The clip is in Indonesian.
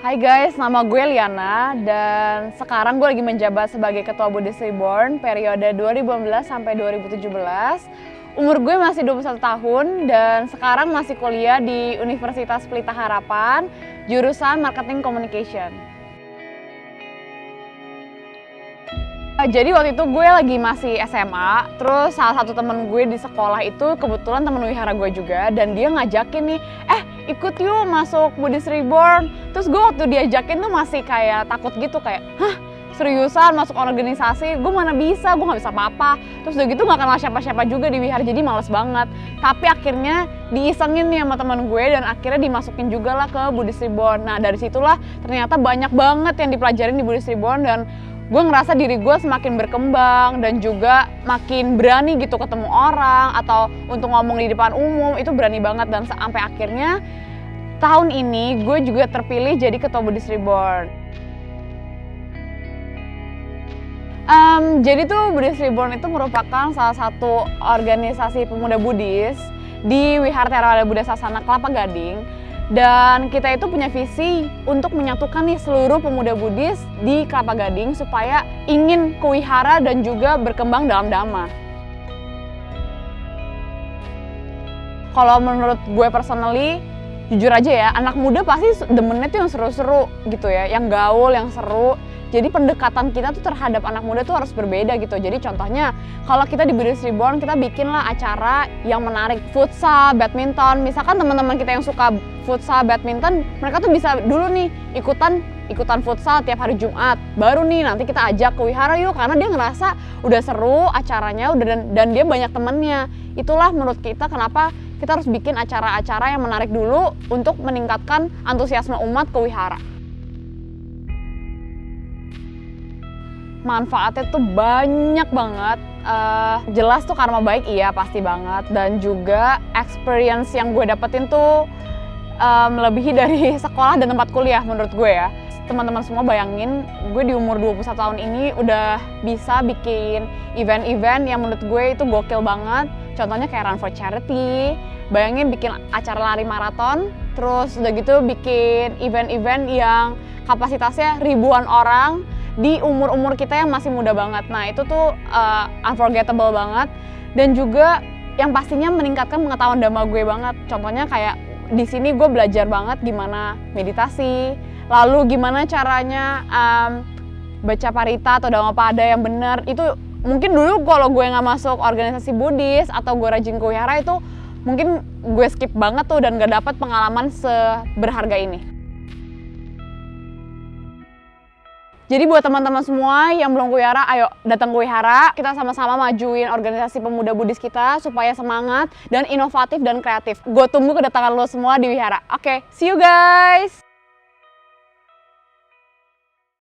Hai guys, nama gue Liana dan sekarang gue lagi menjabat sebagai Ketua Buddhist Reborn periode 2015 sampai 2017. Umur gue masih 21 tahun dan sekarang masih kuliah di Universitas Pelita Harapan, jurusan Marketing Communication. Jadi waktu itu gue lagi masih SMA, terus salah satu temen gue di sekolah itu kebetulan temen wihara gue juga, dan dia ngajakin nih, ikut yuk masuk Buddhist Reborn. Terus gue waktu diajakin tuh masih kayak takut gitu, kayak hah seriusan masuk organisasi, gue mana bisa, gue nggak bisa apa-apa. Terus udah gitu nggak kenal siapa-siapa juga di wihara, jadi males banget. Tapi akhirnya diisengin nih sama teman gue dan akhirnya dimasukin juga lah ke Buddhist Reborn. Nah dari situlah ternyata banyak banget yang dipelajarin di Buddhist Reborn dan gue ngerasa diri gue semakin berkembang dan juga makin berani gitu ketemu orang atau untuk ngomong di depan umum, itu berani banget. Dan sampai akhirnya tahun ini gue juga terpilih jadi Ketua Buddhist Reborn. Jadi tuh Buddhist Reborn itu merupakan salah satu organisasi pemuda Buddhis di Wihara Theravada Buddha Sasana Kelapa Gading. Dan kita itu punya visi untuk menyatukan nih seluruh pemuda Buddhis di Kelapa Gading supaya ingin ke wihara dan juga berkembang dalam dhamma. Kalau menurut gue personally, jujur aja ya, anak muda pasti demennya tuh yang seru-seru gitu ya, yang gaul, yang seru. Jadi pendekatan kita tuh terhadap anak muda tuh harus berbeda gitu. Jadi contohnya, kalau kita di Buddhist Reborn, kita bikinlah acara yang menarik, futsal, badminton. Misalkan teman-teman kita yang suka futsal, badminton, mereka tuh bisa dulu nih ikutan futsal tiap hari Jumat. Baru nih nanti kita ajak ke wihara yuk, karena dia ngerasa udah seru acaranya, dan dia banyak temennya. Itulah menurut kita kenapa kita harus bikin acara-acara yang menarik dulu untuk meningkatkan antusiasme umat ke wihara. Manfaatnya tuh banyak banget, jelas tuh karma baik, iya pasti banget, dan juga experience yang gue dapetin tuh melebihi dari sekolah dan tempat kuliah menurut gue ya. Teman-teman semua bayangin, gue di umur 21 tahun ini udah bisa bikin event-event yang menurut gue itu gokil banget. Contohnya kayak Run for Charity, bayangin bikin acara lari maraton, terus udah gitu bikin event-event yang kapasitasnya ribuan orang di umur-umur kita yang masih muda banget. Nah itu tuh unforgettable banget, dan juga yang pastinya meningkatkan pengetahuan dhamma gue banget. Contohnya kayak di sini gue belajar banget gimana meditasi, lalu gimana caranya baca parita atau dhammapada yang benar. Itu mungkin dulu kalau gue nggak masuk organisasi Buddhis atau gue rajin ke wihara, itu mungkin gue skip banget tuh dan gak dapet pengalaman seberharga ini. Jadi buat teman-teman semua yang belum ke wihara, ayo datang ke wihara. Kita sama-sama majuin organisasi pemuda Buddhis kita supaya semangat dan inovatif dan kreatif. Gue tunggu kedatangan lo semua di wihara. Oke, see you guys!